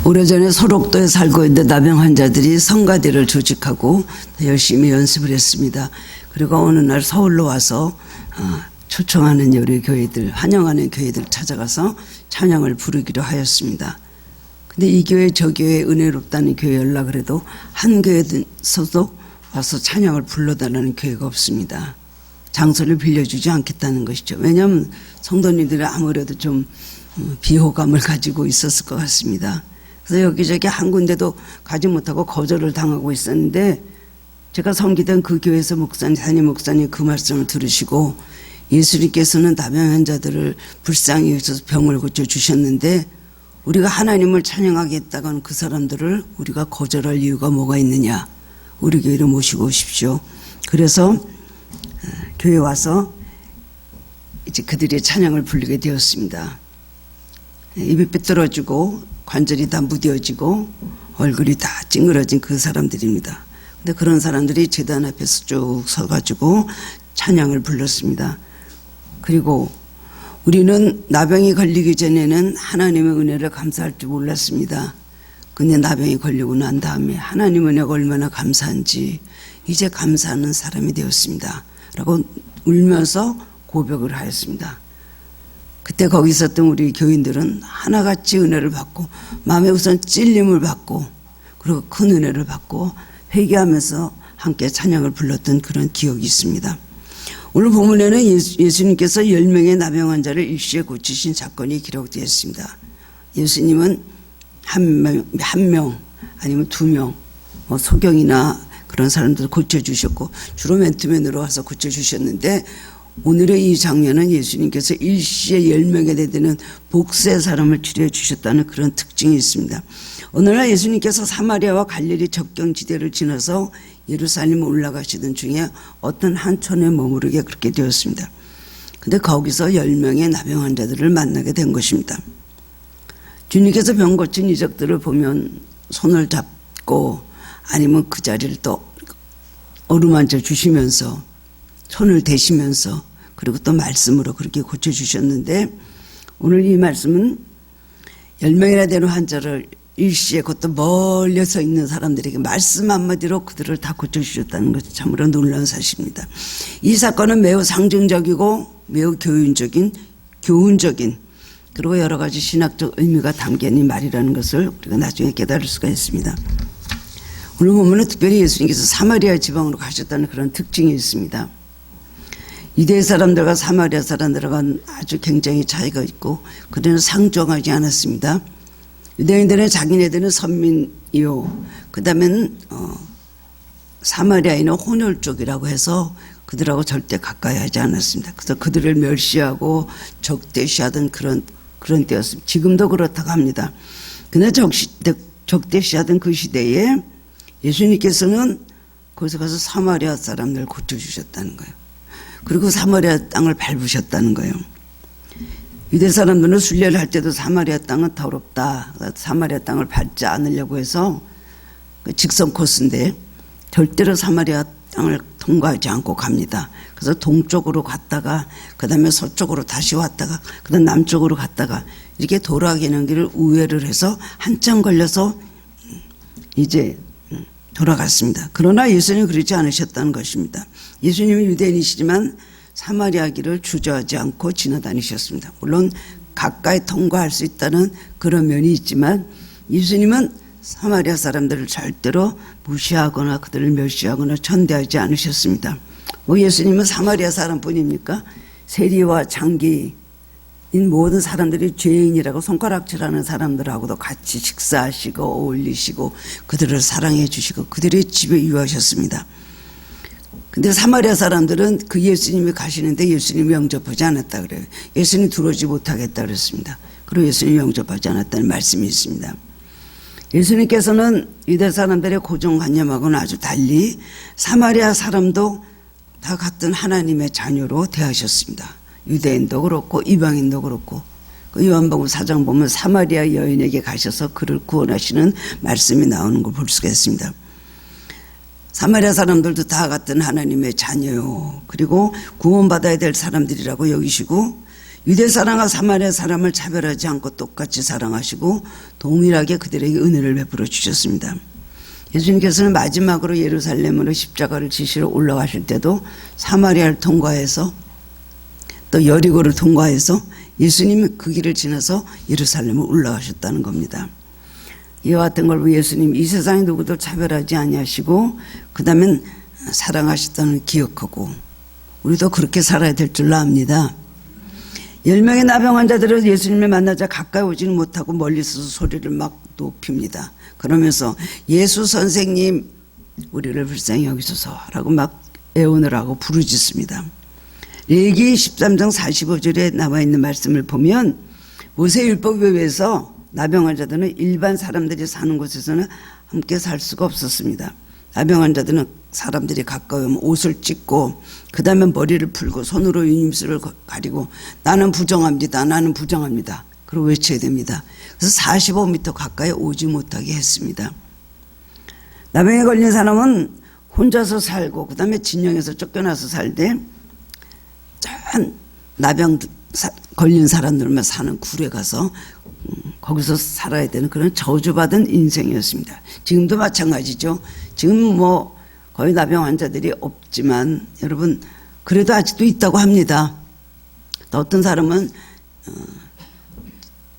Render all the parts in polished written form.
오래전에 소록도에 살고 있는 나병 환자들이 성가대를 조직하고 열심히 연습을 했습니다. 그리고 어느 날 서울로 와서 초청하는 여러 교회들, 환영하는 교회들 찾아가서 찬양을 부르기로 하였습니다. 근데 이 교회 저 교회 은혜롭다는 교회 연락을 해도 한 교회에서도 와서 찬양을 불러달라는 교회가 없습니다. 장소를 빌려주지 않겠다는 것이죠. 왜냐하면 성도님들이 아무래도 좀 비호감을 가지고 있었을 것 같습니다. 그래서 여기저기 한 군데도 가지 못하고 거절을 당하고 있었는데, 제가 섬기던 그 교회에서 담임 목사님 그 말씀을 들으시고, 예수님께서는 나병 환자들을 불쌍히 여기서 병을 고쳐주셨는데 우리가 하나님을 찬양하겠다고는 그 사람들을 우리가 거절할 이유가 뭐가 있느냐, 우리 교회로 모시고 오십시오. 그래서 교회 와서 이제 그들의 찬양을 부르게 되었습니다. 입이 삐뚤어지고 관절이 다 무뎌지고 얼굴이 다 찡그러진 그 사람들입니다. 근데 그런 사람들이 제단 앞에서 쭉 서가지고 찬양을 불렀습니다. 그리고 우리는 나병이 걸리기 전에는 하나님의 은혜를 감사할 줄 몰랐습니다. 근데 나병이 걸리고 난 다음에 하나님 은혜가 얼마나 감사한지 이제 감사하는 사람이 되었습니다 라고 울면서 고백을 하였습니다. 그때 거기 있었던 우리 교인들은 하나같이 은혜를 받고 마음에 우선 찔림을 받고 그리고 큰 은혜를 받고 회개하면서 함께 찬양을 불렀던 그런 기억이 있습니다. 오늘 본문에는 예수님께서 10명의 나병 환자를 일시에 고치신 사건이 기록되어 있습니다. 예수님은 한 명 아니면 2명, 소경이나 그런 사람들을 고쳐주셨고 주로 맨투맨으로 와서 고쳐주셨는데, 오늘의 이 장면은 예수님께서 일시에 10명에 대드는 복수의 사람을 치료해 주셨다는 그런 특징이 있습니다. 오늘날 예수님께서 사마리아와 갈릴리 접경지대를 지나서 예루살렘에 올라가시던 중에 어떤 한 촌에 머무르게 그렇게 되었습니다. 근데 거기서 10명의 나병 환자들을 만나게 된 것입니다. 주님께서 병 고친 이적들을 보면 손을 잡고 아니면 그 자리를 또 어루만져 주시면서 손을 대시면서 그리고 또 말씀으로 그렇게 고쳐주셨는데, 오늘 이 말씀은 10명이나 되는 환자를 일시에 그것도 멀리 서 있는 사람들에게 말씀 한마디로 그들을 다 고쳐주셨다는 것이 참으로 놀라운 사실입니다. 이 사건은 매우 상징적이고 매우 교훈적인 그리고 여러 가지 신학적 의미가 담긴 말이라는 것을 우리가 나중에 깨달을 수가 있습니다. 오늘 보면은 특별히 예수님께서 사마리아 지방으로 가셨다는 그런 특징이 있습니다. 유대 사람들과 사마리아 사람들과 아주 굉장히 차이가 있고 그들은 상종하지 않았습니다. 유대인들은 자기네들은 선민이요, 그 다음에는 사마리아인은 혼혈족이라고 해서 그들하고 절대 가까이 하지 않았습니다. 그래서 그들을 멸시하고 적대시하던 그런 때였습니다. 지금도 그렇다고 합니다. 그러나 적대시하던 그 시대에 예수님께서는 거기서 가서 사마리아 사람들을 고쳐주셨다는 거예요. 그리고 사마리아 땅을 밟으셨다는 거예요. 유대 사람들은 순례를 할 때도 사마리아 땅은 더럽다, 사마리아 땅을 밟지 않으려고 해서 직선 코스인데 절대로 사마리아 땅을 통과하지 않고 갑니다. 그래서 동쪽으로 갔다가 그 다음에 서쪽으로 다시 왔다가 그 다음 남쪽으로 갔다가 이렇게 돌아가는 길을 우회를 해서 한참 걸려서 이제 돌아갔습니다. 그러나 예수님은 그러지 않으셨다는 것입니다. 예수님은 유대인이시지만 사마리아 길을 주저하지 않고 지나다니셨습니다. 물론 가까이 통과할 수 있다는 그런 면이 있지만 예수님은 사마리아 사람들을 절대로 무시하거나 그들을 멸시하거나 천대하지 않으셨습니다. 예수님은 사마리아 사람뿐입니까? 세리와 장기인 모든 사람들이 죄인이라고 손가락질하는 사람들하고도 같이 식사하시고 어울리시고 그들을 사랑해 주시고 그들의 집에 유하셨습니다. 근데 사마리아 사람들은 그 예수님이 가시는데 예수님이 영접하지 않았다 그래요. 예수님 들어오지 못하겠다 그랬습니다. 그리고 예수님이 영접하지 않았다는 말씀이 있습니다. 예수님께서는 유대 사람들의 고정관념하고는 아주 달리 사마리아 사람도 다 같은 하나님의 자녀로 대하셨습니다. 유대인도 그렇고 이방인도 그렇고, 그 요한복음 4장 보면 사마리아 여인에게 가셔서 그를 구원하시는 말씀이 나오는 걸 볼 수가 있습니다. 사마리아 사람들도 다 같은 하나님의 자녀요, 그리고 구원받아야 될 사람들이라고 여기시고 유대 사람과 사마리아 사람을 차별하지 않고 똑같이 사랑하시고 동일하게 그들에게 은혜를 베풀어 주셨습니다. 예수님께서는 마지막으로 예루살렘으로 십자가를 지시러 올라가실 때도 사마리아를 통과해서 또 여리고를 통과해서 예수님이 그 길을 지나서 예루살렘을 올라가셨다는 겁니다. 이와 같은 걸 보고 예수님 이 세상에 누구도 차별하지 아니하시고 그 다음엔 사랑하셨다는 기억하고 우리도 그렇게 살아야 될 줄 압니다. 10명의 나병 환자들을 예수님을 만나자 가까이 오지는 못하고 멀리서 소리를 막 높입니다. 그러면서 예수 선생님 우리를 불쌍히 여기소서라고 막 애원을 하고 부르짖습니다. 레위기 13장 45절에 나와 있는 말씀을 보면 모세율법에 의해서 나병 환자들은 일반 사람들이 사는 곳에서는 함께 살 수가 없었습니다. 나병 환자들은 사람들이 가까이 오면 옷을 찢고 그 다음에 머리를 풀고 손으로 입술을 가리고 나는 부정합니다. 나는 부정합니다. 그리고 외쳐야 됩니다. 그래서 45m 가까이 오지 못하게 했습니다. 나병에 걸린 사람은 혼자서 살고 그 다음에 진영에서 쫓겨나서 살되 나병 걸린 사람들만 사는 굴에 가서 거기서 살아야 되는 그런 저주받은 인생이었습니다. 지금도 마찬가지죠. 지금 뭐 거의 나병 환자들이 없지만 여러분 그래도 아직도 있다고 합니다. 또 어떤 사람은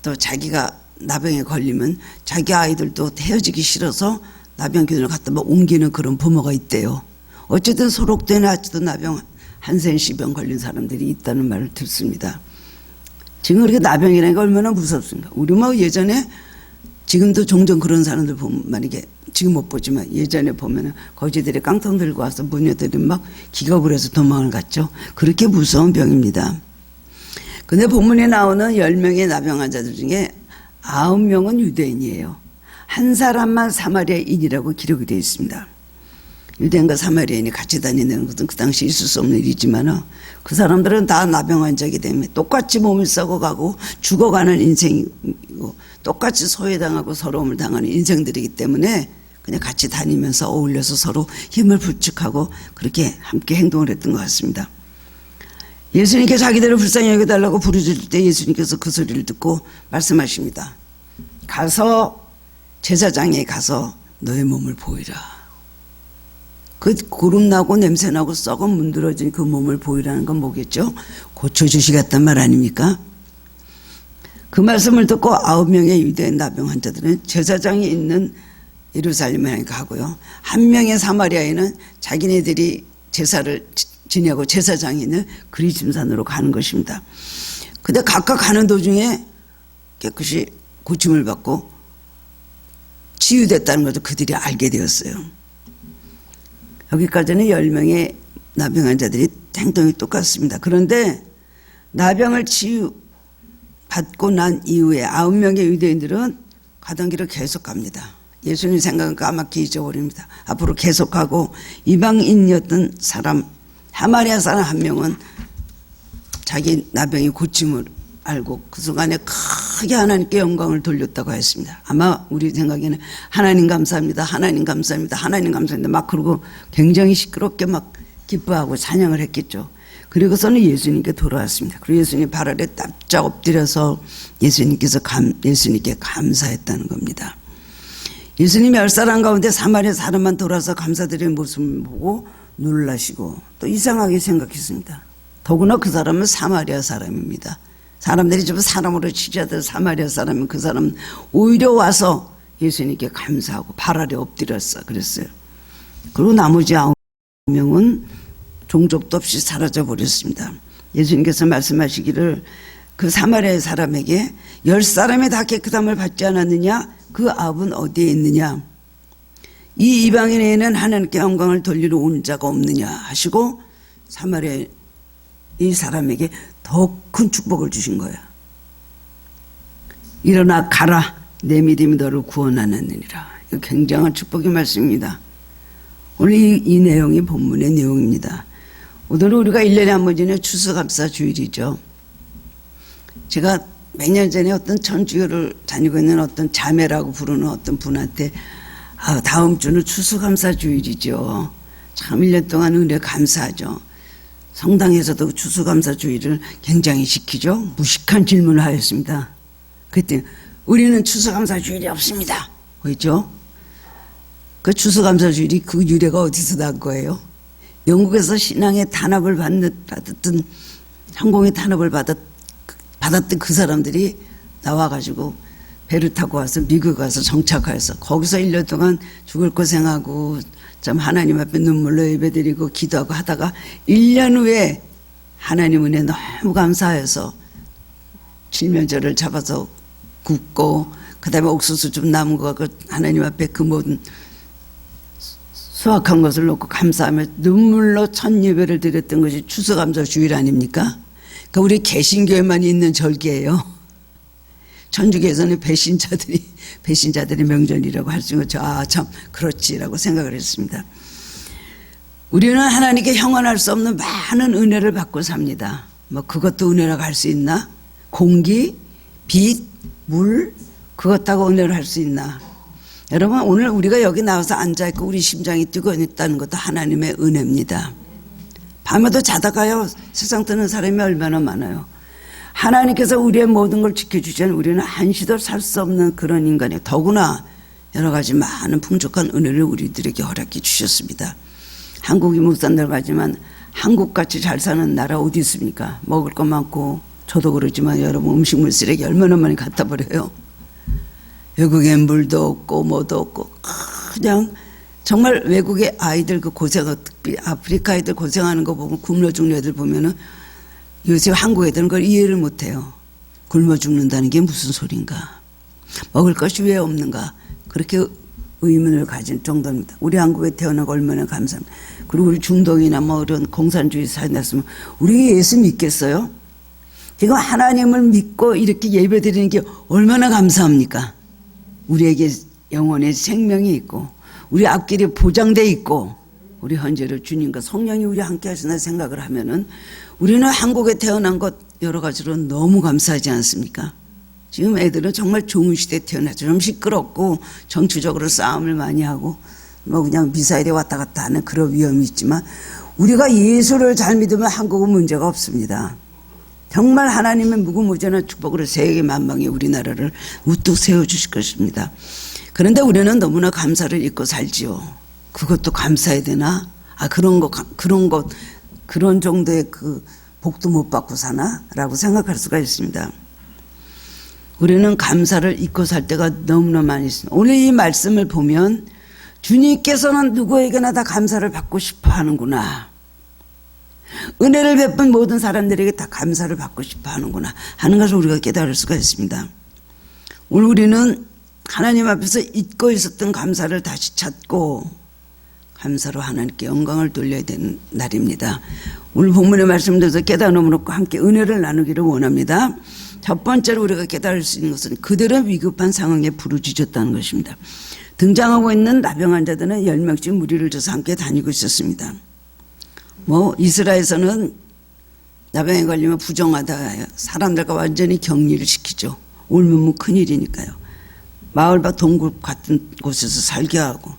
또 자기가 나병에 걸리면 자기 아이들도 헤어지기 싫어서 나병균을 갖다 막 옮기는 그런 부모가 있대요. 어쨌든 소록되는 아직도 나병 한센시병 걸린 사람들이 있다는 말을 듣습니다. 지금 그렇게 나병이라는 게 얼마나 무섭습니까? 우리 뭐 예전에 지금도 종종 그런 사람들 보면 만약에 지금 못 보지만 예전에 보면은 거지들이 깡통 들고 와서 모녀들이 막 기겁을 해서 도망을 갔죠. 그렇게 무서운 병입니다. 근데 본문에 나오는 10명의 나병 환자들 중에 9명은 유대인이에요. 한 사람만 사마리아인이라고 기록이 되어 있습니다. 유대인과 사마리아인이 같이 다니는 것은 그 당시 있을 수 없는 일이지만 그 사람들은 다 나병 환자이기 때문에 똑같이 몸을 썩어가고 죽어가는 인생이고 똑같이 소외당하고 서러움을 당하는 인생들이기 때문에 그냥 같이 다니면서 어울려서 서로 힘을 부축하고 그렇게 함께 행동을 했던 것 같습니다. 예수님께 자기들을 불쌍히 여겨달라고 부르짖을 때 예수님께서 그 소리를 듣고 말씀하십니다. 가서 제사장에 가서 너의 몸을 보이라. 그 고름나고 냄새나고 썩은 문드러진 그 몸을 보이라는 건 뭐겠죠? 고쳐주시겠단 말 아닙니까? 그 말씀을 듣고 9명의 유대인 나병 환자들은 제사장이 있는 예루살렘에 가고요. 한 명의 사마리아인은 자기네들이 제사를 지내고 제사장이 있는 그리심산으로 가는 것입니다. 근데 각각 가는 도중에 깨끗이 고침을 받고 치유됐다는 것도 그들이 알게 되었어요. 여기까지는 10명의 나병 환자들이 행동이 똑같습니다. 그런데 나병을 치유받고 난 이후에 9명의 유대인들은 가던 길을 계속 갑니다. 예수님 생각은 까맣게 잊어버립니다. 앞으로 계속하고 이방인이었던 사람 사마리아 사람 한 명은 자기 나병의 고침을 알고 그 순간에 크게 하나님께 영광을 돌렸다고 했습니다. 아마 우리 생각에는 하나님 감사합니다. 하나님 감사합니다. 하나님 감사합니다. 막 그러고 굉장히 시끄럽게 막 기뻐하고 찬양을 했겠죠. 그리고서는 예수님께 돌아왔습니다. 그리고 예수님 발 아래 납작 엎드려서 예수님께 감사했다는 겁니다. 예수님 10사람 가운데 사마리아 사람만 돌아서 감사드리는 모습을 보고 놀라시고 또 이상하게 생각했습니다. 더구나 그 사람은 사마리아 사람입니다. 사람들이 좀 사람으로 치자들 사마리아 사람은 그 사람은 오히려 와서 예수님께 감사하고 발 아래 엎드렸어 그랬어요. 그리고 나머지 9명은 종족도 없이 사라져 버렸습니다. 예수님께서 말씀하시기를 그 사마리아 사람에게 10사람이 다 깨끗함을 받지 않았느냐? 그 압은 어디에 있느냐? 이 이방인에게는 하나님께 영광을 돌리러 온 자가 없느냐 하시고 사마리아 이 사람에게 더 큰 축복을 주신 거야. 일어나 가라. 내 믿음이 너를 구원하느니라. 이거 굉장한 축복의 말씀입니다. 오늘 이 내용이 본문의 내용입니다. 오늘은 우리가 1년에 한 번 지내는 추수감사 주일이죠. 제가 몇 년 전에 어떤 천주교를 다니고 있는 어떤 자매라고 부르는 어떤 분한테 다음 주는 추수감사 주일이죠. 참 1년 동안 은혜 감사하죠. 성당에서도 추수감사주의를 굉장히 지키죠. 무식한 질문을 하였습니다. 그랬더니 우리는 추수감사주일이 없습니다. 왜죠? 그 추수감사주일이 그 유래가 어디서 난 거예요? 영국에서 신앙의 탄압을 받았던, 성공의 탄압을 받았던 그 사람들이 나와가지고 배를 타고 와서 미국 가서 정착해서 거기서 1년 동안 죽을 고생하고 참 하나님 앞에 눈물로 예배드리고 기도하고 하다가 1년 후에 하나님 은혜 너무 감사해서 칠면조를 잡아서 굽고 그 다음에 옥수수 좀 남은 거 하나님 앞에 그 모든 수확한 것을 놓고 감사하며 눈물로 첫 예배를 드렸던 것이 추수감사주일 아닙니까? 그러니까 우리 개신교에만 있는 절기예요. 천주교에서는 배신자들의 명절이라고 할 수 있죠. 아, 참 그렇지라고 생각을 했습니다. 우리는 하나님께 형언할 수 없는 많은 은혜를 받고 삽니다. 뭐 그것도 은혜라고 할 수 있나? 공기, 빛, 물, 그것하고 은혜를 할 수 있나? 여러분, 오늘 우리가 여기 나와서 앉아있고 우리 심장이 뛰고 있다는 것도 하나님의 은혜입니다. 밤에도 자다가요, 세상 뜨는 사람이 얼마나 많아요. 하나님께서 우리의 모든 걸 지켜주자니 우리는 한시도 살 수 없는 그런 인간이에요. 더구나 여러 가지 많은 풍족한 은혜를 우리들에게 허락해 주셨습니다. 한국이 묵산들하지만 한국같이 잘 사는 나라 어디 있습니까? 먹을 거 많고, 저도 그렇지만 여러분 음식물 쓰레기 얼마나 많이 갖다 버려요. 외국엔 물도 없고 뭐도 없고, 그냥 정말 외국의 아이들 그 고생, 특히 아프리카 아이들 고생하는 거 보고 굶어 죽는 애들 보면은 요새 한국 애들은 그걸 이해를 못해요. 굶어 죽는다는 게 무슨 소린가? 먹을 것이 왜 없는가? 그렇게 의문을 가진 정도입니다. 우리 한국에 태어나고 얼마나 감사합니다. 그리고 우리 중동이나 뭐 이런 공산주의 사회였으면 우리 예수 믿겠어요? 지금 하나님을 믿고 이렇게 예배드리는 게 얼마나 감사합니까? 우리에게 영혼의 생명이 있고 우리 앞길이 보장돼 있고 우리 현재로 주님과 성령이 우리 함께 하시나 생각을 하면은 우리는 한국에 태어난 것 여러 가지로 너무 감사하지 않습니까? 지금 애들은 정말 좋은 시대에 태어나죠. 좀 시끄럽고 정치적으로 싸움을 많이 하고 뭐 그냥 미사일에 왔다 갔다 하는 그런 위험이 있지만 우리가 예수를 잘 믿으면 한국은 문제가 없습니다. 정말 하나님의 무궁무진한 축복으로 세계 만방에 우리나라를 우뚝 세워주실 것입니다. 그런데 우리는 너무나 감사를 잊고 살지요. 그것도 감사해야 되나? 아, 그런 정도의 그 복도 못 받고 사나? 라고 생각할 수가 있습니다. 우리는 감사를 잊고 살 때가 너무나 많이 있습니다. 오늘 이 말씀을 보면 주님께서는 누구에게나 다 감사를 받고 싶어 하는구나. 은혜를 베푼 모든 사람들에게 다 감사를 받고 싶어 하는구나 하는 것을 우리가 깨달을 수가 있습니다. 오늘 우리는 하나님 앞에서 잊고 있었던 감사를 다시 찾고 감사로 하나님께 영광을 돌려야 되는 날입니다. 오늘 본문의 말씀대로 깨달음을 얻고 함께 은혜를 나누기를 원합니다. 첫 번째로 우리가 깨달을 수 있는 것은 그들은 위급한 상황에 부르짖었다는 것입니다. 등장하고 있는 나병 환자들은 10명씩 무리를 져서 함께 다니고 있었습니다. 이스라엘에서는 나병에 걸리면 부정하다. 사람들과 완전히 격리를 시키죠. 옮으면 큰일이니까요. 마을과 동굴 같은 곳에서 살게 하고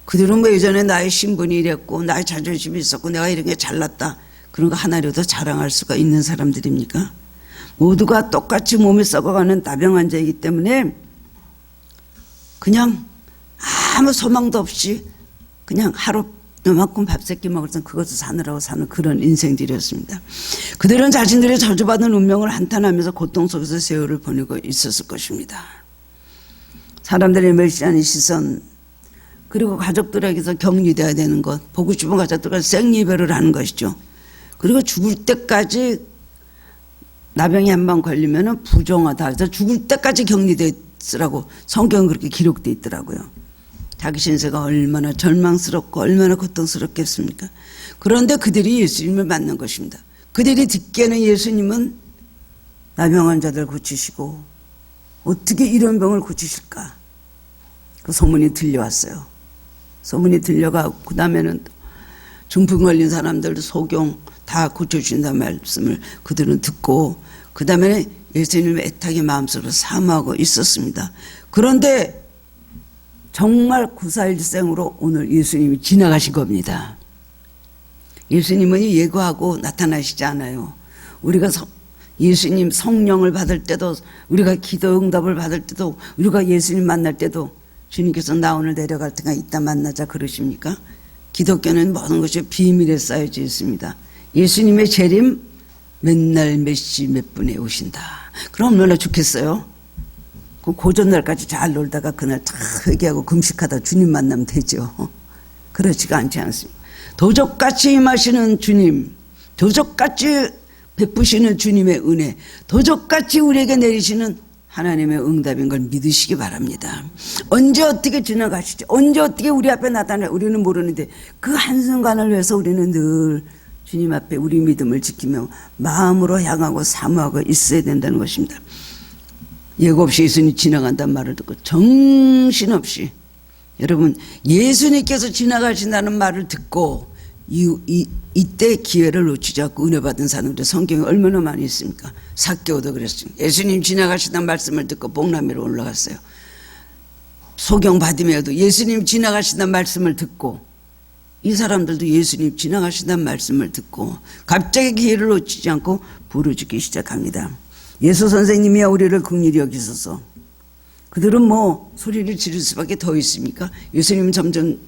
그들은 뭐 예전에 나의 신분이 이랬고 나의 자존심이 있었고 내가 이런 게 잘났다. 그런 거 하나라도 자랑할 수가 있는 사람들입니까? 모두가 똑같이 몸이 썩어가는 나병 환자이기 때문에 그냥 아무 소망도 없이 그냥 하루 요만큼 밥 세끼 먹을 땐 그것을 사느라고 사는 그런 인생들이었습니다. 그들은 자신들의 저주받은 운명을 한탄하면서 고통 속에서 세월을 보내고 있었을 것입니다. 사람들의 멸시하는 시선 그리고 가족들에게서 격리되어야 되는 것 보고 싶은 가족들과 생이별을 하는 것이죠. 그리고 죽을 때까지 나병이 한 번 걸리면 부정하다 해서 죽을 때까지 격리되어 있으라고 성경은 그렇게 기록되어 있더라고요. 자기 신세가 얼마나 절망스럽고 얼마나 고통스럽겠습니까? 그런데 그들이 예수님을 만난 것입니다. 그들이 듣기에는 예수님은 나병 환자들 고치시고 어떻게 이런 병을 고치실까? 그 소문이 들려왔어요. 소문이 들려가고 그 다음에는 중풍 걸린 사람들도 소경 다 고쳐주신다는 말씀을 그들은 듣고 그 다음에 예수님을 애타게 마음속으로 사모하고 있었습니다. 그런데 정말 구사일생으로 오늘 예수님이 지나가신 겁니다. 예수님은 예고하고 나타나시지 않아요. 우리가 예수님 성령을 받을 때도, 우리가 기도 응답을 받을 때도, 우리가 예수님 만날 때도 주님께서 나 오늘 내려갈 때가 이따 만나자 그러십니까? 기독교는 모든 것이 비밀에 쌓여져 있습니다. 예수님의 재림 맨날 몇 시 몇 분에 오신다. 그럼 얼마나 좋겠어요? 그 고전날까지 잘 놀다가 그날 다 회개하고 금식하다 주님 만나면 되죠. 그렇지가 않지 않습니까? 도적같이 임하시는 주님, 도적같이 베푸시는 주님의 은혜, 도적같이 우리에게 내리시는 하나님의 응답인 걸 믿으시기 바랍니다. 언제 어떻게 지나가시죠? 언제 어떻게 우리 앞에 나타나 우리는 모르는데 그 한순간을 위해서 우리는 늘 주님 앞에 우리 믿음을 지키며 마음으로 향하고 사모하고 있어야 된다는 것입니다. 예고 없이 예수님이 지나간다는 말을 듣고 정신없이, 여러분 예수님께서 지나가신다는 말을 듣고 이때 기회를 놓치지 않고 은혜 받은 사람들 성경에 얼마나 많이 있습니까? 삭개오도 그랬습니다. 예수님 지나가시다는 말씀을 듣고 복라미로 올라갔어요. 소경 바디메오도 예수님 지나가시다는 말씀을 듣고, 이 사람들도 예수님 지나가시다는 말씀을 듣고 갑자기 기회를 놓치지 않고 부르짖기 시작합니다. 예수 선생님이야 우리를 긍휼히 여기소서. 그들은 뭐 소리를 지를 수밖에 더 있습니까? 예수님은 점점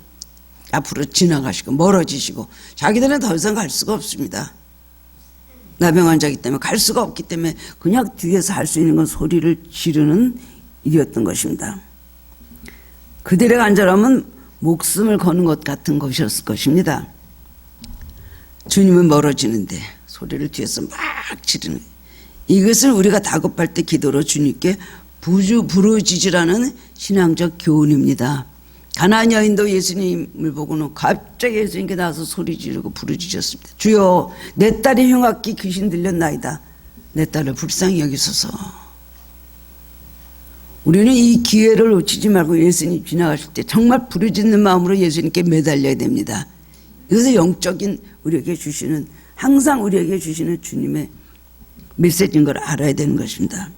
앞으로 지나가시고 멀어지시고 자기들은 더 이상 갈 수가 없습니다. 나병 환자이기 때문에 갈 수가 없기 때문에 그냥 뒤에서 할 수 있는 건 소리를 지르는 일이었던 것입니다. 그들의 간절함은 목숨을 거는 것 같은 것이었을 것입니다. 주님은 멀어지는데 소리를 뒤에서 막 지르는, 이것을 우리가 다급할 때 기도로 주님께 부르짖으라는 신앙적 교훈입니다. 가나안 여인도 예수님을 보고는 갑자기 예수님께 나와서 소리 지르고 부르짖었습니다. 주여, 내 딸이 흉악기 귀신 들렸나이다. 내 딸을 불쌍히 여기소서. 우리는 이 기회를 놓치지 말고 예수님 지나가실 때 정말 부르짖는 마음으로 예수님께 매달려야 됩니다. 이것은 영적인 우리에게 주시는, 항상 우리에게 주시는 주님의 메시지인 걸 알아야 되는 것입니다.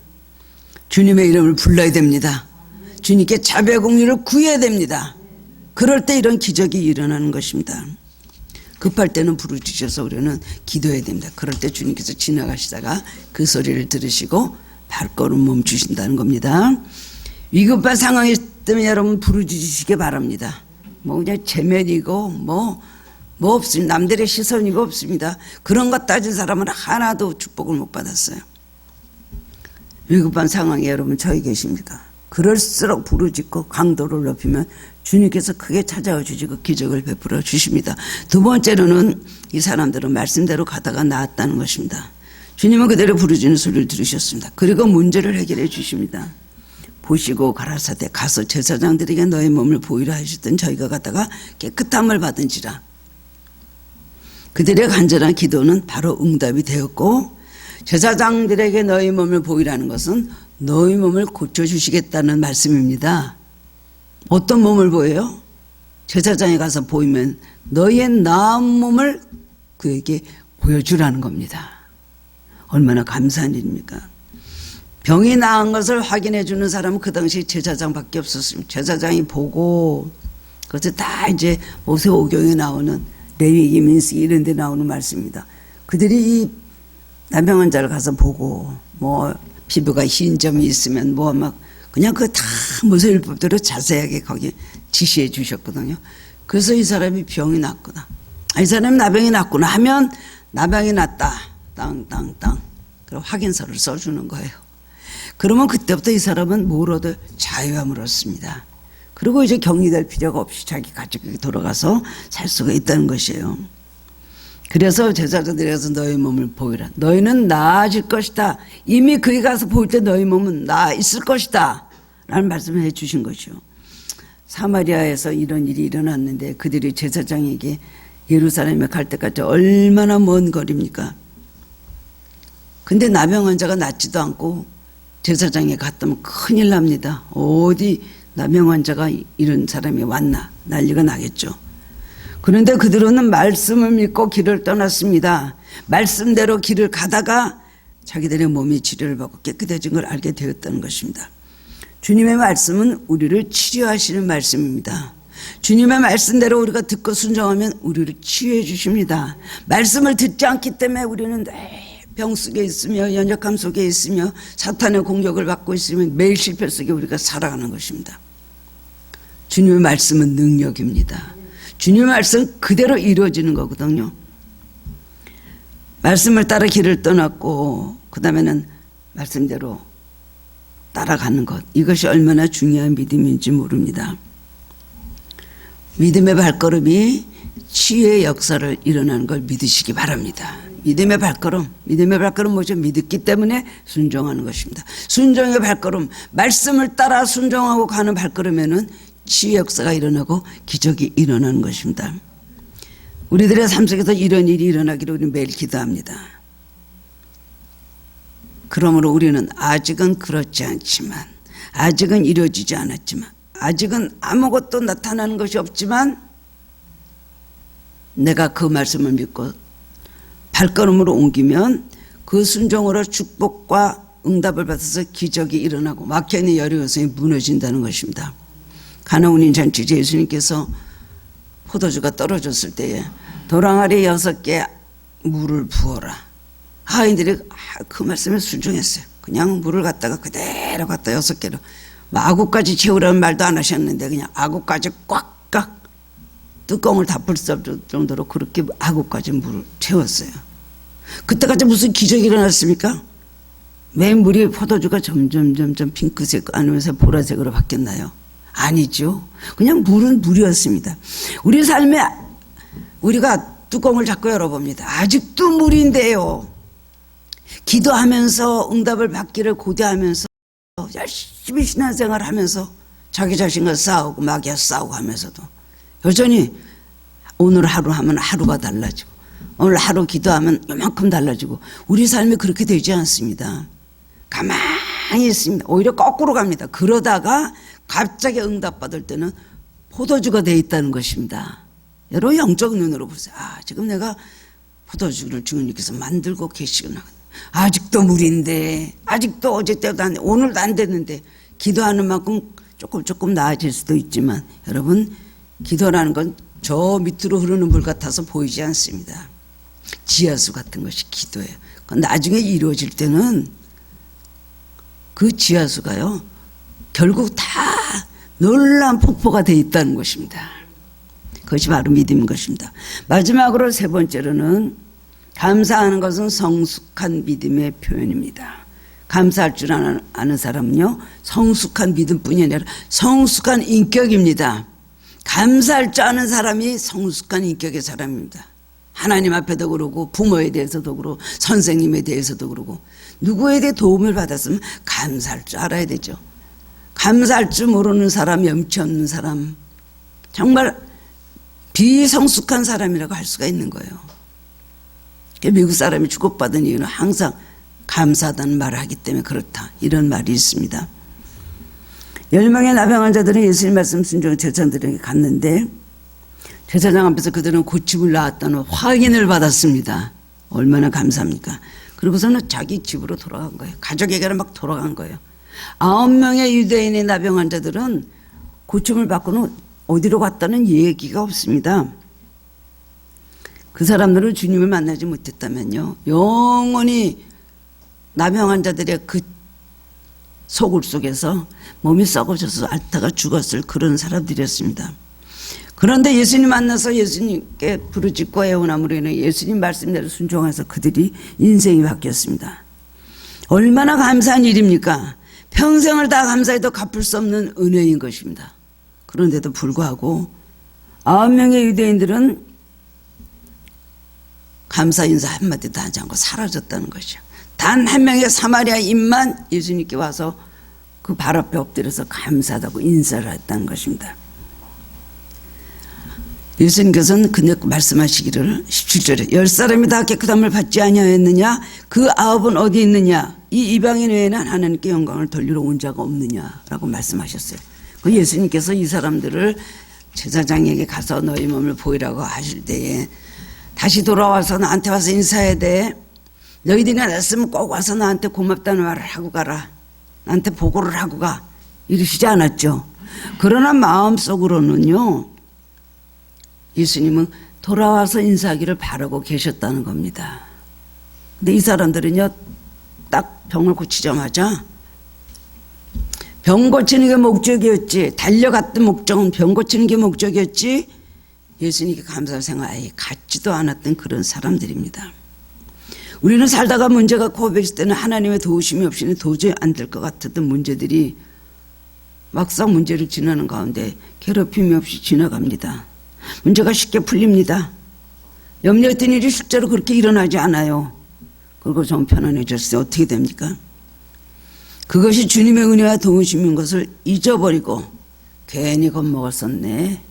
주님의 이름을 불러야 됩니다. 주님께 자비와 공의를 구해야 됩니다. 그럴 때 이런 기적이 일어나는 것입니다. 급할 때는 부르짖어서 우리는 기도해야 됩니다. 그럴 때 주님께서 지나가시다가 그 소리를 들으시고 발걸음 멈추신다는 겁니다. 위급한 상황이 때문에 여러분 부르짖으시기 바랍니다. 뭐 그냥 체면이고 뭐 없습니다. 남들의 시선이고 없습니다. 그런 것 따진 사람은 하나도 축복을 못 받았어요. 위급한 상황에 여러분 처해 계십니까? 그럴수록 부르짖고 강도를 높이면 주님께서 크게 찾아와 주시고 기적을 베풀어 주십니다. 두 번째로는 이 사람들은 말씀대로 가다가 나았다는 것입니다. 주님은 그대로 부르짖는 소리를 들으셨습니다. 그리고 문제를 해결해 주십니다. 보시고 가라사대 가서 제사장들에게 너의 몸을 보이라 하셨던 저희가 가다가 깨끗함을 받은지라. 그들의 간절한 기도는 바로 응답이 되었고, 제사장들에게 너희 몸을 보이라는 것은 너희 몸을 고쳐주시겠다는 말씀입니다. 어떤 몸을 보여요? 제사장에 가서 보이면 너희의 나은 몸을 그에게 보여주라는 겁니다. 얼마나 감사한 일입니까? 병이 나은 것을 확인해 주는 사람은 그 당시 제사장밖에 없었습니다. 제사장이 보고, 그것을 다 이제 모세오경에 나오는 레위기, 민수기 이런 데 나오는 말씀입니다. 그들이 이 남병 환자를 가서 보고 뭐 피부가 흰 점이 있으면 뭐 막 그냥 그 다 모세율법대로 자세하게 거기 지시해 주셨거든요. 그래서 이 사람이 병이 났구나, 이 사람이 나병이 났구나 하면 나병이 났다 땅땅땅 그럼 확인서를 써주는 거예요. 그러면 그때부터 이 사람은 뭘 얻어? 자유함을 얻습니다. 그리고 이제 격리될 필요가 없이 자기 가족에게 돌아가서 살 수가 있다는 것이에요. 그래서 제사장들이 가서 너희 몸을 보이라. 너희는 나아질 것이다. 이미 그에 가서 보일 때 너희 몸은 나아 있을 것이다 라는 말씀을 해 주신 것이요. 사마리아에서 이런 일이 일어났는데 그들이 제사장에게 예루살렘에 갈 때까지 얼마나 먼 거리입니까? 근데 나병 환자가 낫지도 않고 제사장에 갔다면 큰일 납니다. 어디 나병 환자가 이런 사람이 왔나 난리가 나겠죠. 그런데 그들은 말씀을 믿고 길을 떠났습니다. 말씀대로 길을 가다가 자기들의 몸이 치료를 받고 깨끗해진 걸 알게 되었다는 것입니다. 주님의 말씀은 우리를 치료하시는 말씀입니다. 주님의 말씀대로 우리가 듣고 순종하면 우리를 치유해 주십니다. 말씀을 듣지 않기 때문에 우리는 병 속에 있으며 연약함 속에 있으며 사탄의 공격을 받고 있으며 매일 실패 속에 우리가 살아가는 것입니다. 주님의 말씀은 능력입니다. 주님의 말씀 그대로 이루어지는 거거든요. 말씀을 따라 길을 떠났고 그 다음에는 말씀대로 따라가는 것, 이것이 얼마나 중요한 믿음인지 모릅니다. 믿음의 발걸음이 치유의 역사를 일어나는 걸 믿으시기 바랍니다. 믿음의 발걸음 뭐죠? 믿었기 때문에 순종하는 것입니다. 순종의 발걸음, 말씀을 따라 순종하고 가는 발걸음에는 치유 역사가 일어나고 기적이 일어나는 것입니다. 우리들의 삶 속에서 이런 일이 일어나기를 우리는 매일 기도합니다. 그러므로 우리는 아직은 그렇지 않지만, 아직은 이루어지지 않았지만, 아직은 아무것도 나타나는 것이 없지만 내가 그 말씀을 믿고 발걸음으로 옮기면 그 순종으로 축복과 응답을 받아서 기적이 일어나고 막혀있는 여리고성이 무너진다는 것입니다. 가나운인 잔치제 예수님께서 포도주가 떨어졌을 때에 도랑아리 6개 물을 부어라. 하인들이 그 말씀에 순종했어요. 그냥 물을 갖다가 그대로 갖다 6개로 아구까지 채우라는 말도 안 하셨는데 그냥 아구까지 꽉꽉 뚜껑을 덮을 수 없을 정도로 그렇게 아구까지 물을 채웠어요. 그때까지 무슨 기적이 일어났습니까? 왜 물이 포도주가 점점 핑크색 아니면서 보라색으로 바뀌었나요? 아니죠. 그냥 물은 물이었습니다. 우리 삶에 우리가 뚜껑을 자꾸 열어봅니다. 아직도 물인데요. 기도하면서 응답을 받기를 고대하면서 열심히 신앙생활을 하면서 자기 자신과 싸우고 마귀와 싸우고 하면서도 여전히 오늘 하루 하면 하루가 달라지고 오늘 하루 기도하면 요만큼 달라지고 우리 삶이 그렇게 되지 않습니다. 가만히 있습니다. 오히려 거꾸로 갑니다. 그러다가 갑자기 응답받을 때는 포도주가 돼 있다는 것입니다. 여러분 영적 눈으로 보세요. 지금 내가 포도주를 주님께서 만들고 계시구나. 아직도 물인데 아직도 어제 때도 안 돼. 오늘도 안 됐는데 기도하는 만큼 조금 나아질 수도 있지만 여러분 기도라는 건 저 밑으로 흐르는 물 같아서 보이지 않습니다. 지하수 같은 것이 기도예요. 나중에 이루어질 때는 그 지하수가요 결국 다 놀라운 폭포가 돼 있다는 것입니다. 그것이 바로 믿음인 것입니다. 마지막으로 3번째로는 감사하는 것은 성숙한 믿음의 표현입니다. 감사할 줄 아는 사람은요 성숙한 믿음뿐이 아니라 성숙한 인격입니다. 감사할 줄 아는 사람이 성숙한 인격의 사람입니다. 하나님 앞에도 그러고 부모에 대해서도 그러고 선생님에 대해서도 그러고 누구에 대해 도움을 받았으면 감사할 줄 알아야 되죠. 감사할 줄 모르는 사람, 염치 없는 사람, 정말 비성숙한 사람이라고 할 수가 있는 거예요. 미국 사람이 주목받은 이유는 항상 감사하다는 말을 하기 때문에 그렇다, 이런 말이 있습니다. 10명의 나병 환자들은 예수님 말씀 순종 제자들에게 갔는데 제사장 앞에서 그들은 고침을 나았다는 확인을 받았습니다. 얼마나 감사합니까? 그리고서는 자기 집으로 돌아간 거예요. 가족에게는 막 돌아간 거예요. 9명의 유대인의 나병 환자들은 고침을 받고는 어디로 갔다는 얘기가 없습니다. 그 사람들은 주님을 만나지 못했다면요 영원히 나병 환자들의 그 소굴 속에서 몸이 썩어져서 앓다가 죽었을 그런 사람들이었습니다. 그런데 예수님 만나서 예수님께 부르짖고 애원함으로 인해 예수님 말씀대로 순종해서 그들이 인생이 바뀌었습니다. 얼마나 감사한 일입니까? 평생을 다 감사해도 갚을 수 없는 은혜인 것입니다. 그런데도 불구하고 9명의 유대인들은 감사 인사 한마디도 하지 않고 사라졌다는 것이죠. 단 한 명의 사마리아인만 예수님께 와서 그 발 앞에 엎드려서 감사하다고 인사를 했다는 것입니다. 예수님께서는 그녀 말씀하시기를 17절에 10사람이 다 깨끗함을 받지 아니하였느냐? 그 9은 어디 있느냐? 이 이방인 외에는 하나님께 영광을 돌리러 온 자가 없느냐라고 말씀하셨어요. 그 예수님께서 이 사람들을 제사장에게 가서 너희 몸을 보이라고 하실 때에 다시 돌아와서 나한테 와서 인사해야 돼. 너희들이 났으면 꼭 와서 나한테 고맙다는 말을 하고 가라. 나한테 보고를 하고 가. 이러시지 않았죠. 그러나 마음속으로는요 예수님은 돌아와서 인사하기를 바라고 계셨다는 겁니다. 근데 이 사람들은요, 딱 병을 고치자마자 병 고치는 게 목적이었지, 달려갔던 목적은 병 고치는 게 목적이었지, 예수님께 감사할 생각 아예 갖지도 않았던 그런 사람들입니다. 우리는 살다가 문제가 코앞에 있을 때는 하나님의 도우심이 없이는 도저히 안 될 것 같았던 문제들이 막상 문제를 지나는 가운데 괴롭힘이 없이 지나갑니다. 문제가 쉽게 풀립니다. 염려했던 일이 실제로 그렇게 일어나지 않아요. 그리고 좀 편안해졌어요. 어떻게 됩니까? 그것이 주님의 은혜와 도우심인 것을 잊어버리고 괜히 겁먹었었네,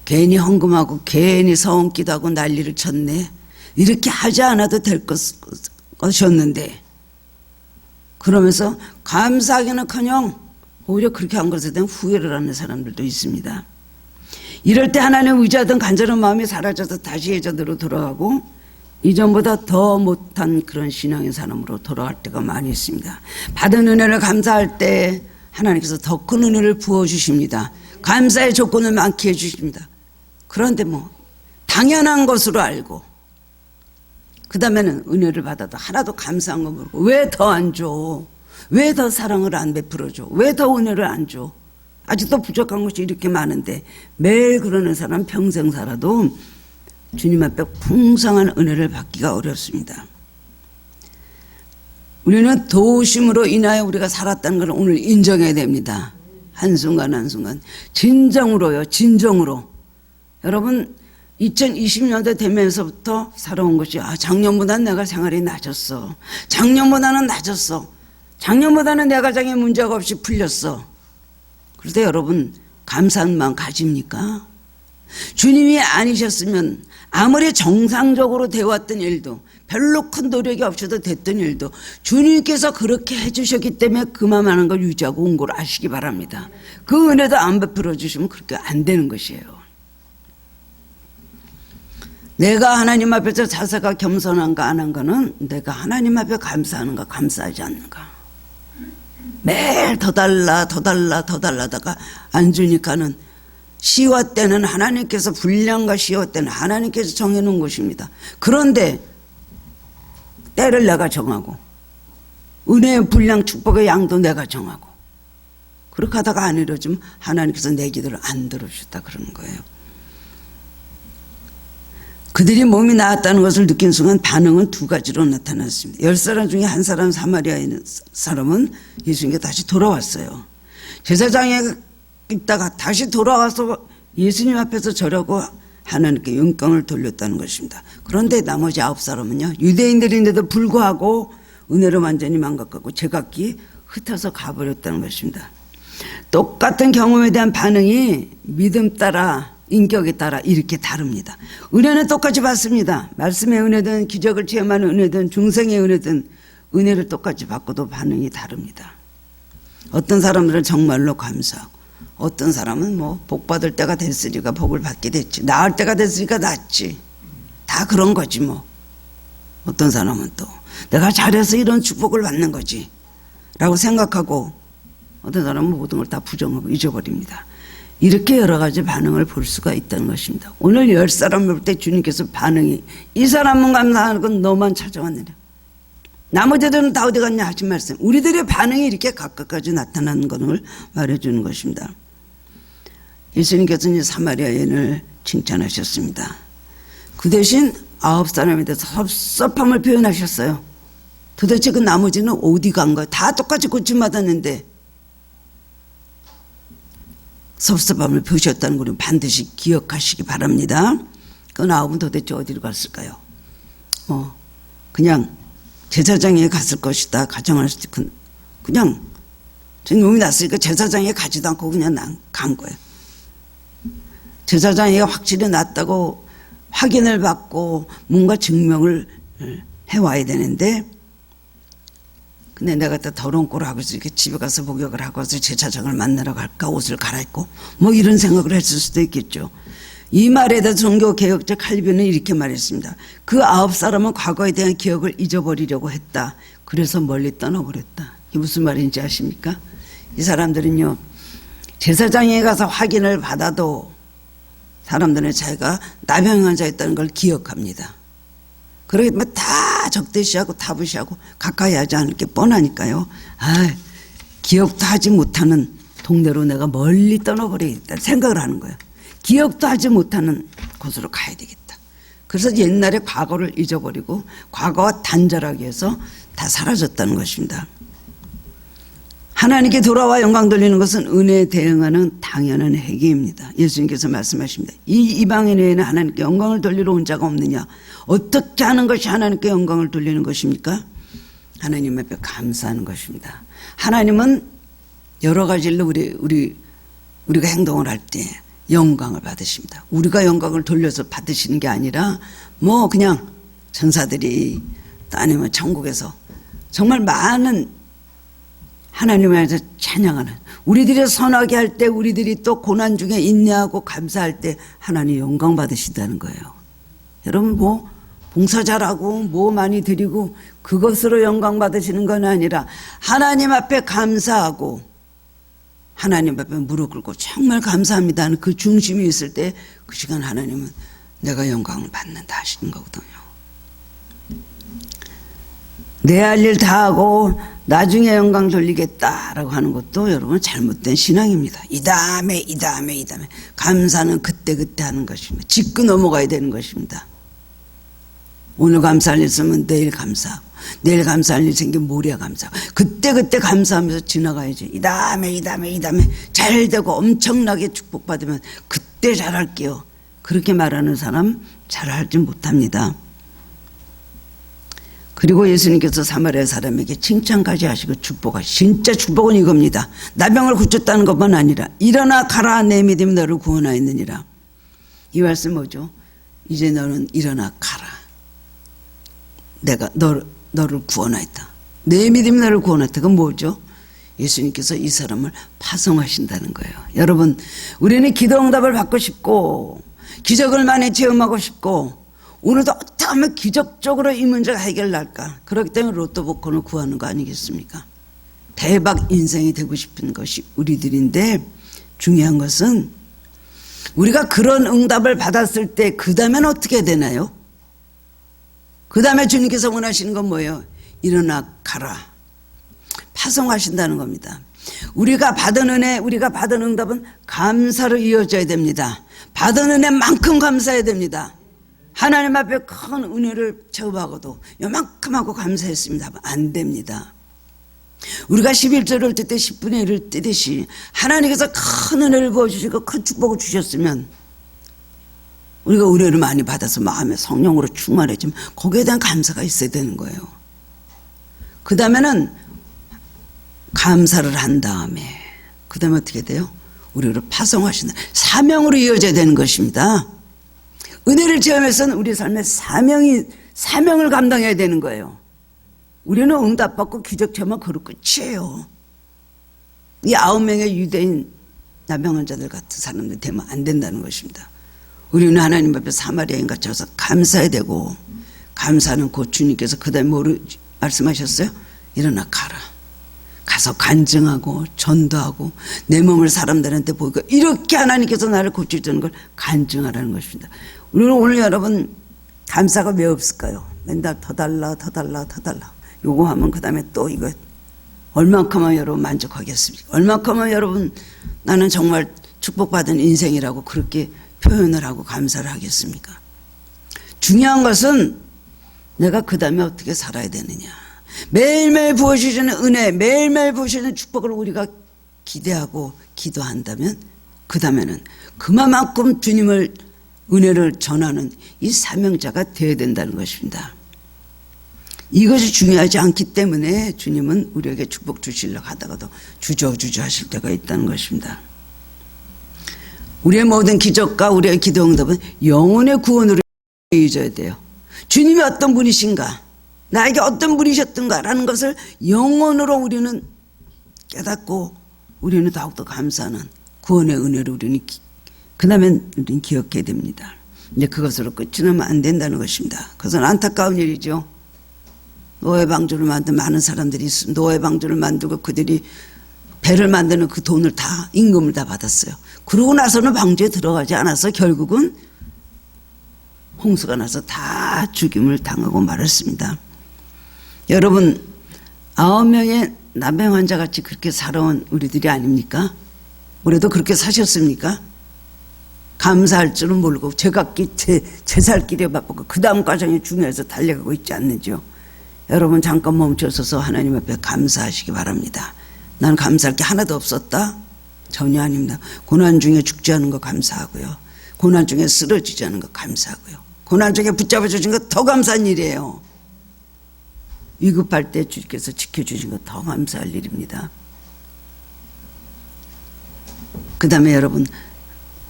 괜히 헌금하고 괜히 서원기도 하고 난리를 쳤네, 이렇게 하지 않아도 될 것이었는데, 그러면서 감사하기는커녕 오히려 그렇게 한 것에 대한 후회를 하는 사람들도 있습니다. 이럴 때 하나님 의지하던 간절한 마음이 사라져서 다시 예전대로 돌아가고 이전보다 더 못한 그런 신앙의 사람으로 돌아갈 때가 많이 있습니다. 받은 은혜를 감사할 때 하나님께서 더 큰 은혜를 부어주십니다. 감사의 조건을 많게 해주십니다. 그런데 뭐 당연한 것으로 알고 그 다음에는 은혜를 받아도 하나도 감사한 거 모르고 왜 더 안 줘? 왜 더 사랑을 안 베풀어줘? 왜 더 은혜를 안 줘? 아직도 부족한 것이 이렇게 많은데 매일 그러는 사람 평생 살아도 주님 앞에 풍성한 은혜를 받기가 어렵습니다. 우리는 도우심으로 인하여 우리가 살았다는 걸 오늘 인정해야 됩니다. 한순간 한순간 진정으로요, 진정으로. 여러분 2020년대 되면서부터 살아온 것이 작년보다는 내가 생활이 낮았어, 작년보다는 낮았어, 작년보다는 내 가정에 문제가 없이 풀렸어. 그런데 여러분 감사한 마음 가집니까? 주님이 아니셨으면 아무리 정상적으로 되어왔던 일도, 별로 큰 노력이 없어도 됐던 일도 주님께서 그렇게 해주셨기 때문에 그만한 걸 유지하고 온 걸 아시기 바랍니다. 그 은혜도 안 베풀어 주시면 그렇게 안 되는 것이에요. 내가 하나님 앞에서 자세가 겸손한가 안 한가는 내가 하나님 앞에 감사하는가 감사하지 않는가. 매일 더 달라 더 달라 더 달라다가 안 주니까는 시화 때는 하나님께서 분량과 시화 때는 하나님께서 정해놓은 것입니다. 그런데 때를 내가 정하고 은혜의 분량 축복의 양도 내가 정하고 그렇게 하다가 안 이루어지면 하나님께서 내 기도를 안 들어주셨다 그러는 거예요. 그들이 몸이 나았다는 것을 느낀 순간 반응은 두 가지로 나타났습니다. 10사람 중에 한 사람, 사마리아에 있는 사람은 예수님께 다시 돌아왔어요. 제사장에 있다가 다시 돌아와서 예수님 앞에서 절하고 하나님께 영광을 돌렸다는 것입니다. 그런데 나머지 9사람은요, 유대인들인데도 불구하고 은혜로 완전히 망각하고 제각기 흩어서 가버렸다는 것입니다. 똑같은 경험에 대한 반응이 믿음 따라 인격에 따라 이렇게 다릅니다. 은혜는 똑같이 받습니다. 말씀의 은혜든 기적을 체험하는 은혜든 중생의 은혜든 은혜를 똑같이 받고도 반응이 다릅니다. 어떤 사람들은 정말로 감사하고 어떤 사람은 뭐 복 받을 때가 됐으니까 복을 받게 됐지, 나을 때가 됐으니까 낫지, 다 그런 거지 뭐. 어떤 사람은 또 내가 잘해서 이런 축복을 받는 거지 라고 생각하고 어떤 사람은 모든 걸 다 부정하고 잊어버립니다. 이렇게 여러 가지 반응을 볼 수가 있다는 것입니다. 오늘 10사람을 볼 때 주님께서 반응이 이 사람은 감사하는 건 너만 찾아왔느냐, 나머지들은 다 어디 갔냐 하신 말씀, 우리들의 반응이 이렇게 각각까지 나타나는 것을 말해주는 것입니다. 예수님께서 이제 사마리아 여인을 칭찬하셨습니다. 그 대신 9사람에 대해서 섭섭함을 표현하셨어요. 도대체 그 나머지는 어디 간 거야? 다 똑같이 고침받았는데 섭섭함을 표시했다는 것을 반드시 기억하시기 바랍니다. 그 9은 도대체 어디로 갔을까요? 그냥 제사장에 갔을 것이다 가정할 수도 있고, 그냥 몸이 났으니까 제사장에 가지도 않고 그냥 간 거예요. 제사장에 확실히 났다고 확인을 받고 뭔가 증명을 해와야 되는데, 근데 내가 또 더러운 꼴을 하고 있어 이렇게 집에 가서 목욕을 하고 와서 제사장을 만나러 갈까, 옷을 갈아입고 뭐 이런 생각을 했을 수도 있겠죠. 이 말에 대해서 종교개혁자 칼빈은 이렇게 말했습니다. 그 9사람은 과거에 대한 기억을 잊어버리려고 했다. 그래서 멀리 떠나버렸다. 이게 무슨 말인지 아십니까? 이 사람들은요, 제사장에 가서 확인을 받아도 사람들은 자기가 나병 환자였다는 걸 기억합니다. 그러기 때문에 다 적대시하고 타부시하고 가까이 하지 않을 게 뻔하니까요. 기억도 하지 못하는 동네로 내가 멀리 떠나버리겠다 생각을 하는 거예요. 기억도 하지 못하는 곳으로 가야 되겠다. 그래서 옛날에 과거를 잊어버리고 과거와 단절하기 위해서 다 사라졌다는 것입니다. 하나님께 돌아와 영광 돌리는 것은 은혜에 대응하는 당연한 행위입니다. 예수님께서 말씀하십니다. 이 이방인 외에는 하나님께 영광을 돌리러 온 자가 없느냐. 어떻게 하는 것이 하나님께 영광을 돌리는 것입니까? 하나님 앞에 감사하는 것입니다. 하나님은 여러 가지 일로 우리가 행동을 할 때 영광을 받으십니다. 우리가 영광을 돌려서 받으시는 게 아니라 뭐 그냥 전사들이 또 아니면 천국에서 정말 많은 하나님을 향해서 찬양하는, 우리들이 선하게 할 때, 우리들이 또 고난 중에 인내하고 감사할 때 하나님 영광 받으신다는 거예요. 여러분 뭐 봉사 잘하고 뭐 많이 드리고 그것으로 영광 받으시는 건 아니라 하나님 앞에 감사하고 하나님 앞에 무릎 꿇고 정말 감사합니다 하는 그 중심이 있을 때 그 시간 하나님은 내가 영광을 받는다 하시는 거거든요. 내 할 일 다 하고 나중에 영광 돌리겠다라고 하는 것도 여러분 잘못된 신앙입니다. 이 다음에 감사는 그때 하는 것입니다. 짚고 넘어가야 되는 것입니다. 오늘 감사할 일 있으면 내일 감사하고 내일 감사할 일 생기면 모레 감사하고 그때 감사하면서 지나가야지. 이 다음에 잘 되고 엄청나게 축복받으면 그때 잘할게요. 그렇게 말하는 사람 잘하지 못합니다. 그리고 예수님께서 사마리아 사람에게 칭찬까지 하시고 축복하시고, 진짜 축복은 이겁니다. 나병을 고쳤다는 것만 아니라 일어나 가라 내 믿음이 너를 구원하였느니라. 이 말씀 뭐죠? 이제 너는 일어나 가라. 내가 너를 구원하였다. 내 믿음이 너를 구원했다. 그건 뭐죠? 예수님께서 이 사람을 파송하신다는 거예요. 여러분, 우리는 기도 응답을 받고 싶고 기적을 많이 체험하고 싶고 오늘도 어떻게 하면 기적적으로 이 문제가 해결날까? 그렇기 때문에 로또 복권을 구하는 거 아니겠습니까? 대박 인생이 되고 싶은 것이 우리들인데 중요한 것은 우리가 그런 응답을 받았을 때 그 다음엔 어떻게 되나요? 그 다음에 주님께서 원하시는 건 뭐예요? 일어나 가라. 파송하신다는 겁니다. 우리가 받은 은혜, 우리가 받은 응답은 감사로 이어져야 됩니다. 받은 은혜만큼 감사해야 됩니다. 하나님 앞에 큰 은혜를 체험하고도 요만큼 하고 감사했습니다 하면 안 됩니다. 우리가 11절을 뜰 때 10분의 1을 뜨듯이 하나님께서 큰 은혜를 부어주시고 큰 축복을 주셨으면 우리가 은혜를 많이 받아서 마음에 성령으로 충만해지면 거기에 대한 감사가 있어야 되는 거예요. 그 다음에는 감사를 한 다음에 그 다음에 어떻게 돼요? 우리를 파송하신다. 사명으로 이어져야 되는 것입니다. 은혜를 체험해서는 우리 삶의 사명을 감당해야 되는 거예요. 우리는 응답받고 기적 체험은 그로 끝이에요. 이 9명의 유대인 나병 환자들 같은 사람들 되면 안 된다는 것입니다. 우리는 하나님 앞에 사마리아인 같이 와서 감사해야 되고, 감사는 곧 주님께서 그 다음에 뭐를 말씀하셨어요? 일어나 가라. 가서 간증하고 전도하고 내 몸을 사람들한테 보이고 이렇게 하나님께서 나를 고쳐주는 걸 간증하라는 것입니다. 우리는 오늘 여러분 감사가 왜 없을까요? 맨날 더 달라 요거 하면 그 다음에 또 이거 얼만큼 하면 여러분 만족하겠습니까? 얼만큼 하면 여러분 나는 정말 축복받은 인생이라고 그렇게 표현을 하고 감사를 하겠습니까? 중요한 것은 내가 그 다음에 어떻게 살아야 되느냐. 매일매일 부어주시는 은혜, 매일매일 부어주시는 축복을 우리가 기대하고 기도한다면 그 다음에는 그만큼 주님을 은혜를 전하는 이 사명자가 되어야 된다는 것입니다. 이것이 중요하지 않기 때문에 주님은 우리에게 축복 주시려고 하다가도 주저주저 하실 때가 있다는 것입니다. 우리의 모든 기적과 우리의 기도 응답은 영혼의 구원으로 이어져야 돼요. 주님이 어떤 분이신가, 나에게 어떤 분이셨던가라는 것을 영혼으로 우리는 깨닫고 우리는 더욱더 감사하는 구원의 은혜를 우리는 그 다음에 우리는 기억해야 됩니다. 이제 그것으로 끝이 나면 안 된다는 것입니다. 그것은 안타까운 일이죠. 노예방주를 만든 많은 사람들이 있습니다. 노예방주를 만들고 그들이 배를 만드는 그 돈을 다 임금을 다 받았어요. 그러고 나서는 방주에 들어가지 않아서 결국은 홍수가 나서 다 죽임을 당하고 말았습니다. 여러분 9명의 나병 환자같이 그렇게 살아온 우리들이 아닙니까? 올해도 그렇게 사셨습니까? 감사할 줄은 모르고 제 살 길에 바쁘고 그 다음 과정이 중요해서 달려가고 있지 않는지요. 여러분 잠깐 멈춰서서 하나님 앞에 감사하시기 바랍니다. 난 감사할 게 하나도 없었다? 전혀 아닙니다. 고난 중에 죽지 않은 거 감사하고요. 고난 중에 쓰러지지 않은 거 감사하고요. 고난 중에 붙잡아 주신 거 더 감사한 일이에요. 위급할 때 주께서 지켜주신 거 더 감사할 일입니다. 그 다음에 여러분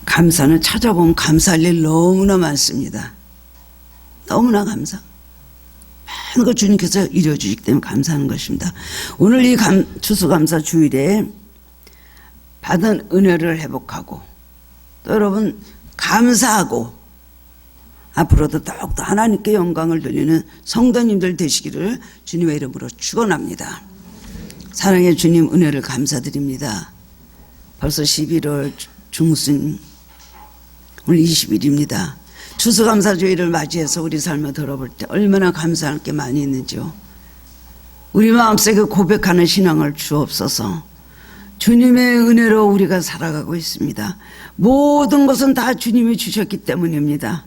감사는 찾아보면 감사할 일 너무나 많습니다. 너무나 감사. 많은 거 주님께서 이루어주시기 때문에 감사하는 것입니다. 오늘 이 추수감사 주일에 받은 은혜를 회복하고 또 여러분 감사하고 앞으로도 더욱더 하나님께 영광을 돌리는 성도님들 되시기를 주님의 이름으로 축원합니다. 사랑의 주님 은혜를 감사드립니다. 벌써 11월 중순 오늘 20일입니다. 추수감사주일을 맞이해서 우리 삶을 돌아볼 때 얼마나 감사할 게 많이 있는지요. 우리 마음속에 고백하는 신앙을 주옵소서. 주님의 은혜로 우리가 살아가고 있습니다. 모든 것은 다 주님이 주셨기 때문입니다.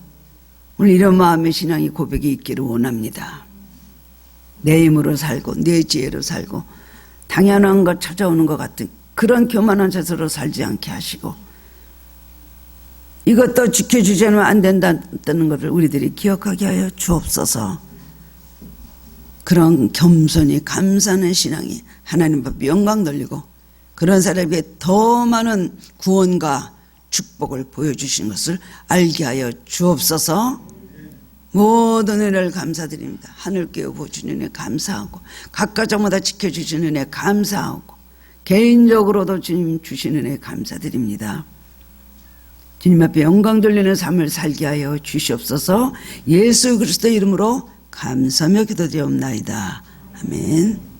오늘 이런 마음의 신앙이 고백이 있기를 원합니다. 내 힘으로 살고 내 지혜로 살고 당연한 것 찾아오는 것 같은 그런 교만한 자세로 살지 않게 하시고 이것도 지켜주지는 안 된다는 것을 우리들이 기억하게 하여 주옵소서. 그런 겸손히 감사하는 신앙이 하나님 앞에 영광 돌리고 그런 사람에게 더 많은 구원과 축복을 보여주신 것을 알게 하여 주옵소서. 모든 은혜를 감사드립니다. 하늘 깨우고 주는 은혜 감사하고 각 가정마다 지켜주시는 은혜 감사하고 개인적으로도 주님 주시는 은혜 감사드립니다. 주님 앞에 영광 돌리는 삶을 살게 하여 주시옵소서. 예수 그리스도 이름으로 감사하며 기도드리옵나이다. 아멘.